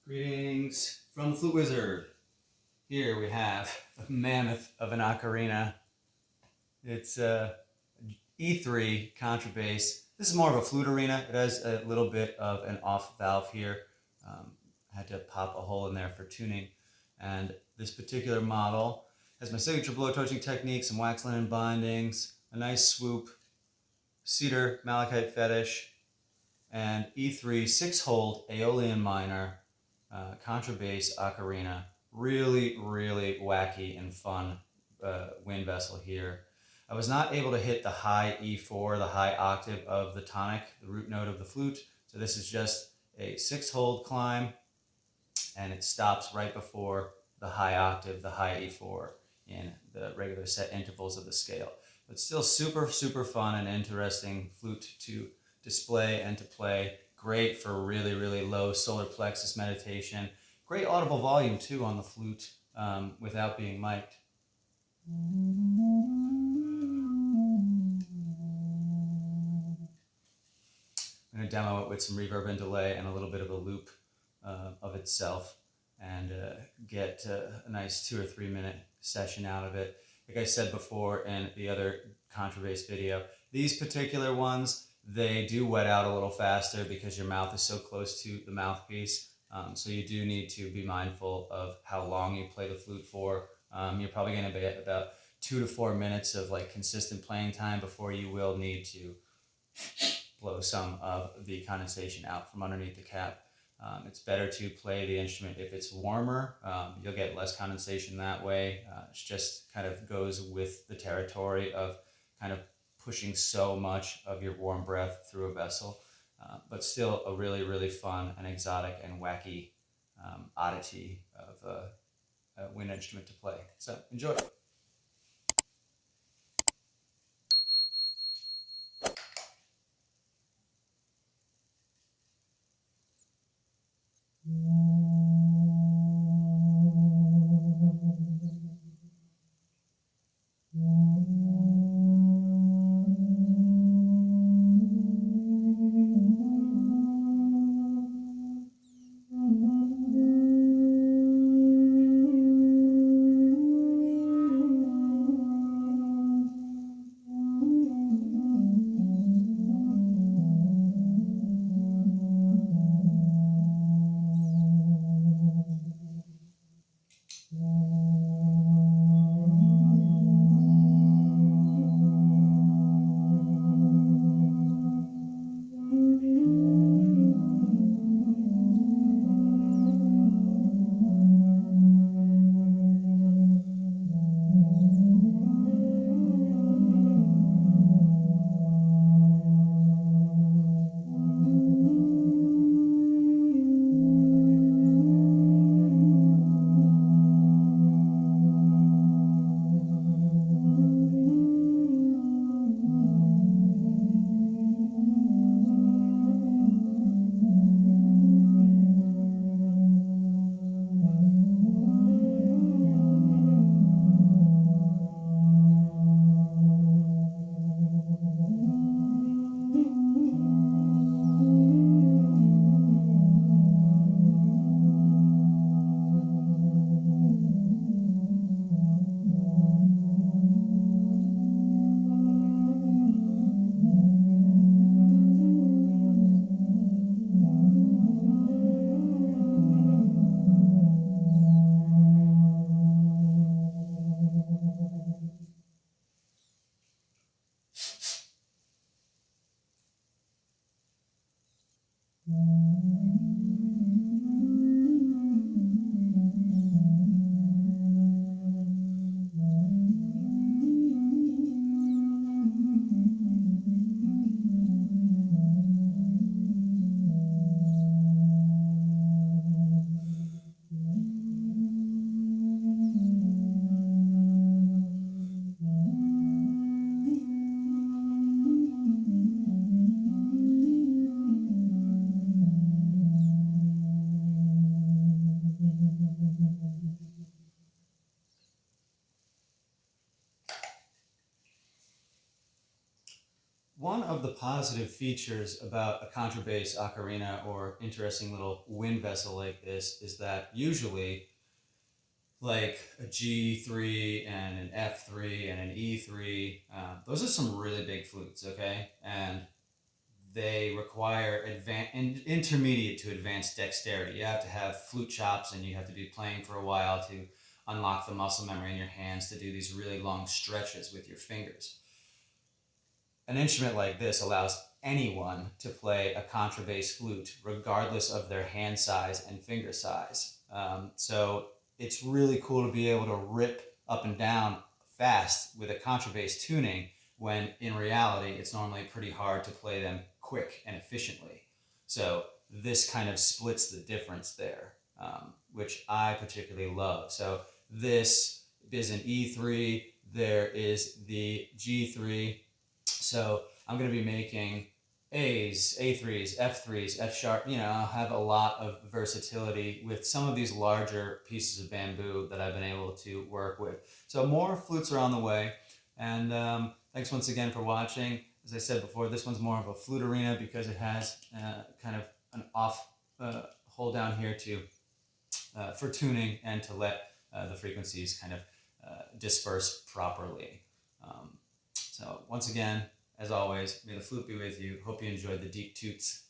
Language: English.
Greetings from the Flute Wizard. Here we have a mammoth of an ocarina. It's E3 Contra Bass. This is more of a flute arena. It has a little bit of an off valve here. I had to pop a hole in there for tuning. And this particular model has my signature blow torching technique, some wax linen bindings, a nice swoop, cedar malachite fetish, and E3 6-hold aeolian minor Contra Bass Ocarina. Really, really wacky and fun wind vessel here. I was not able to hit the high E4, the high octave of the tonic, the root note of the flute. So this is just a 6-hold climb, and it stops right before the high octave, the high E4, in the regular set intervals of the scale. But still super, super fun and interesting flute to display and to play. Great for really, really low solar plexus meditation. Great audible volume too on the flute without being mic'd. I'm going to demo it with some reverb and delay and a little bit of a loop of itself and get a nice 2 or 3 minute session out of it. Like I said before in the other Contra Bass video, these particular ones, they do wet out a little faster because your mouth is so close to the mouthpiece. So you do need to be mindful of how long you play the flute for. You're probably going to be at about 2 to 4 minutes of like consistent playing time before you will need to blow some of the condensation out from underneath the cap. It's better to play the instrument if it's warmer. You'll get less condensation that way. It just kind of goes with the territory of kind of pushing so much of your warm breath through a vessel. But still a really, really fun and exotic and wacky oddity of a wind instrument to play. So enjoy. of the positive features about a contrabass ocarina or interesting little wind vessel like this is that usually, like a G3 and an F3 and an E3, those are some really big flutes, okay? And they require intermediate to advanced dexterity. You have to have flute chops and you have to be playing for a while to unlock the muscle memory in your hands to do these really long stretches with your fingers. An instrument like this allows anyone to play a contrabass flute regardless of their hand size and finger size. So it's really cool to be able to rip up and down fast with a contrabass tuning when in reality it's normally pretty hard to play them quick and efficiently. So this kind of splits the difference there, which I particularly love. So this is an E3, there is the G3. So I'm going to be making A's, A3s, F3s, F sharp, I'll have a lot of versatility with some of these larger pieces of bamboo that I've been able to work with. So more flutes are on the way. And thanks once again for watching. As I said before, this one's more of a flute arena because it has kind of an off hole down here for tuning and to let the frequencies kind of disperse properly. So once again, as always, may the flute be with you. Hope you enjoyed the deep toots.